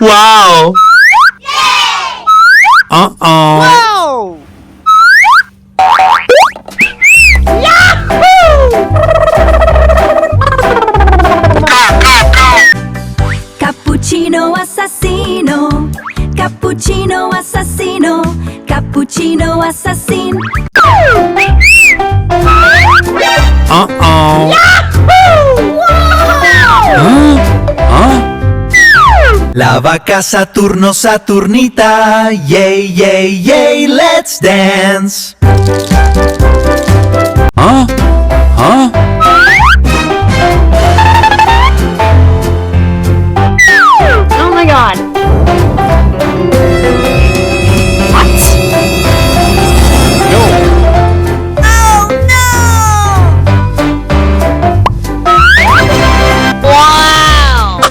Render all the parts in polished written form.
Wow! Uh-oh. Whoa! Cappuccino assassino, cappuccino assassino, cappuccino assassino. Uh-oh. La vaca Saturno Saturnita, yay, yay, yay, let's dance. Huh? Huh? Oh my god! What? No. Oh no! Wow!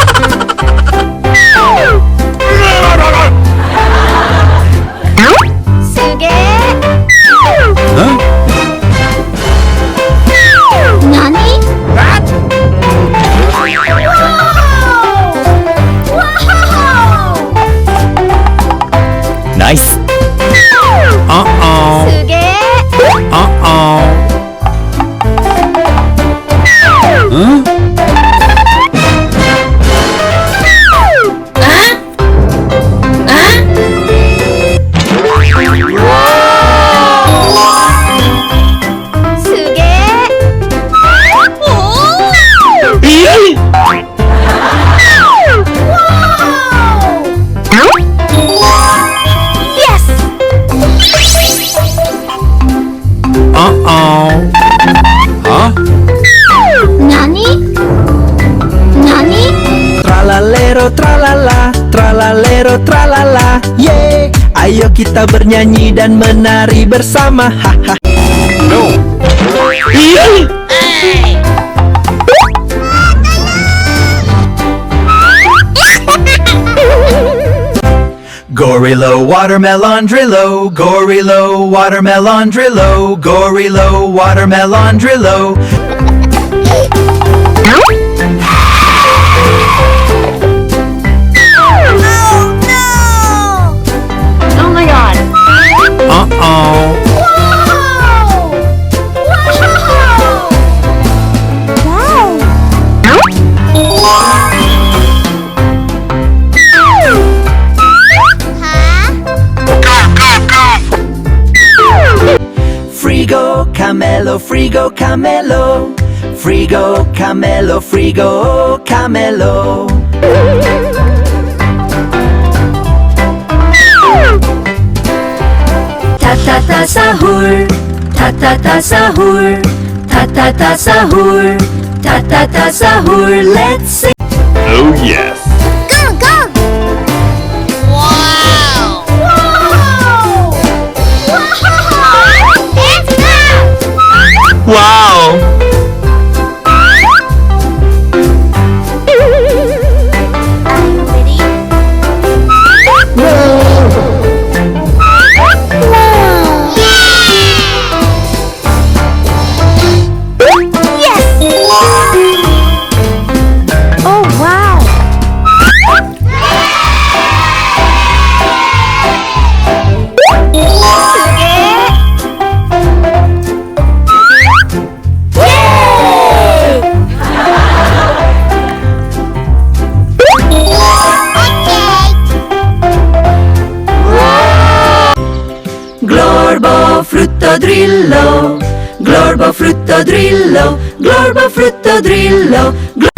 Suge! Huh? Nani? What? Nice. Uh-oh. Suge! Uh-oh. Huh? Suge! Yes! Uh-oh. Huh? Nani? Nani? Tralalero tralala, tralalero tralala, yeah. Ayo kita bernyanyi dan menari bersama, haha. No. Gorillo, watermelon, drillo, gorillo, watermelon, drillo, gorillo, watermelon, drillo. Oh my god! Uh-oh. Frigo, camelo, frigo, camelo, frigo, camelo, frigo, camelo. Ta-ta-ta sahur, ta-ta-ta sahur, ta-ta-ta sahur, ta-ta-ta sahur, let's sing. Oh yes. Go, go! Wow! Whoa! Whoa! It's good! Wow. Glorbo frutto drillo, glorbo frutto drillo, glorbo frutto drillo. Yay!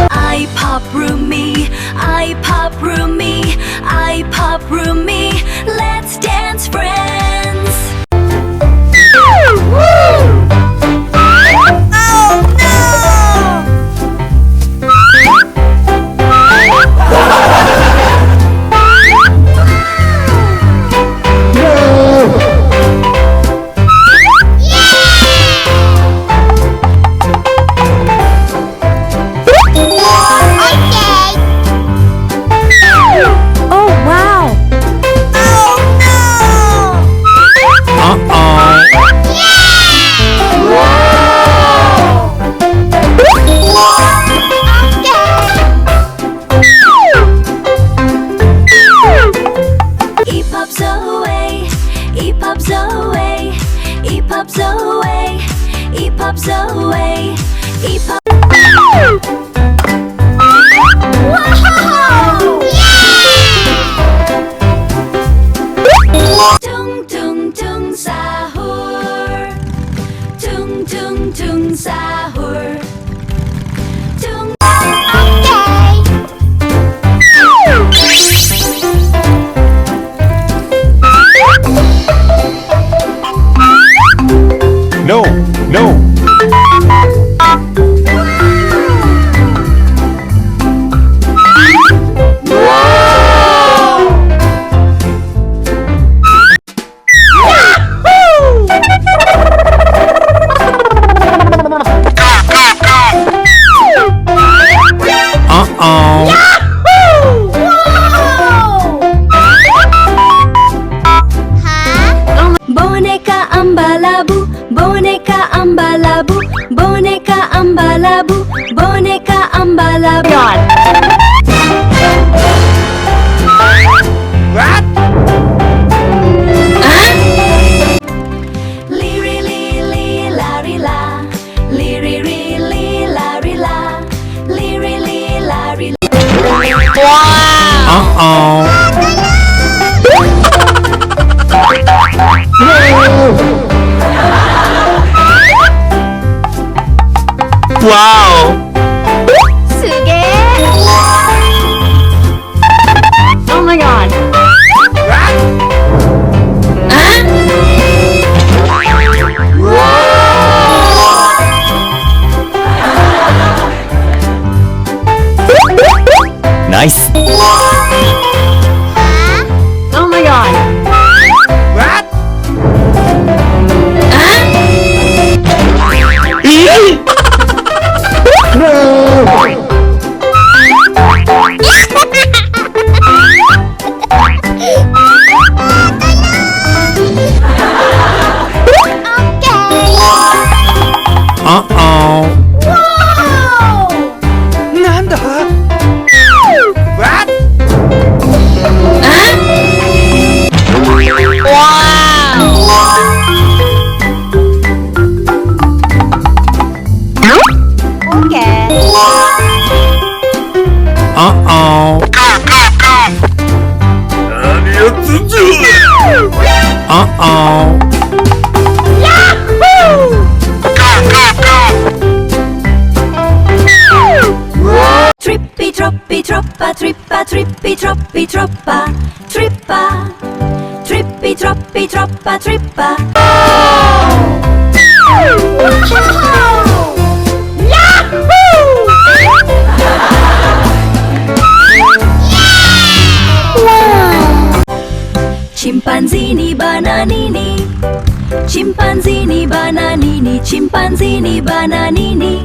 I pop roomy, I pop roomy, I pop roomy. Let's dance, friends. away. 이팝 퉁퉁퉁 사훌 퉁퉁퉁 사훌 퉁 No, no. Boneka ambalabu, boneka ambalabu, boneka ambalabu, boneka ambalabu. God. Liri li li la ri la, liri ri li la ri la, liri li la ri la. Wow. 수게. Oh my god. Nice. Oh my god. Trippy troppy troppa, trippa trippy troppy troppa, trippa. Trippy troppy troppa, trippa. Chimpanzini bananini, chimpanzini bananini, chimpanzini bananini.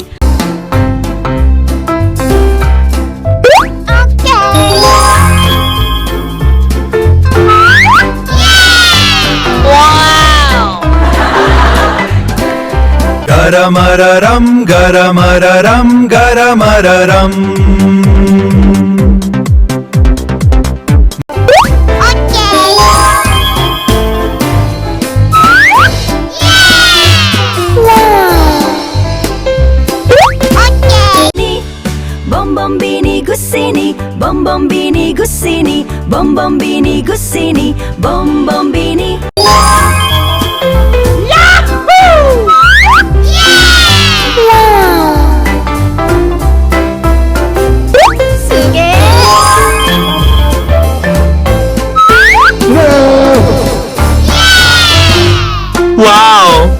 Garamararam, garamararam, garamararam. Bombombini gussini, bombombini gussini, bombombini gussini, bombombini. Wow.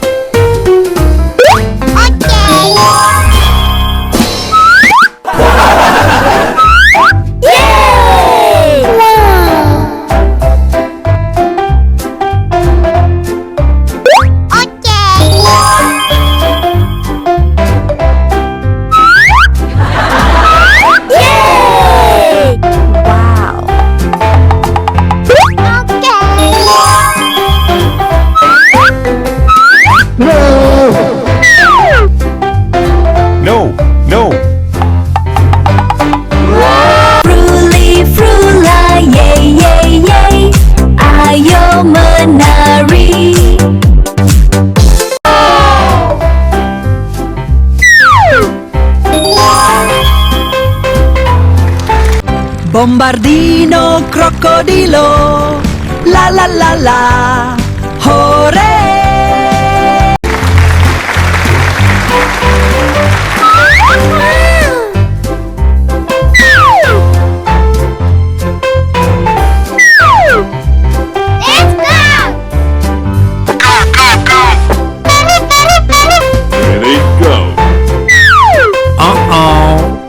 bombardino, crocodilo, la la la la, hooray! Here they go. Uh-oh.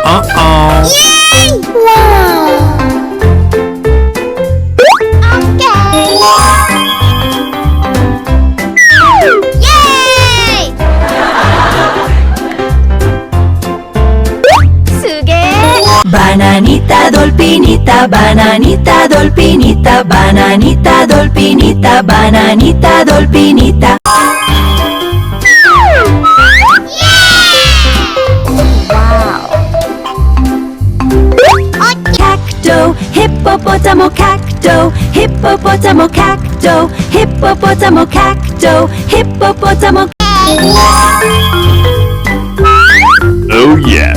Uh-oh. Bananita, dolpinita, bananita, dolpinita, bananita, dolpinita, bananita, dolpinita. Cacto, hippopotamo, cacto, hippopotamo, cacto, hippopotamo, cacto, hippopotamo. Oh yeah.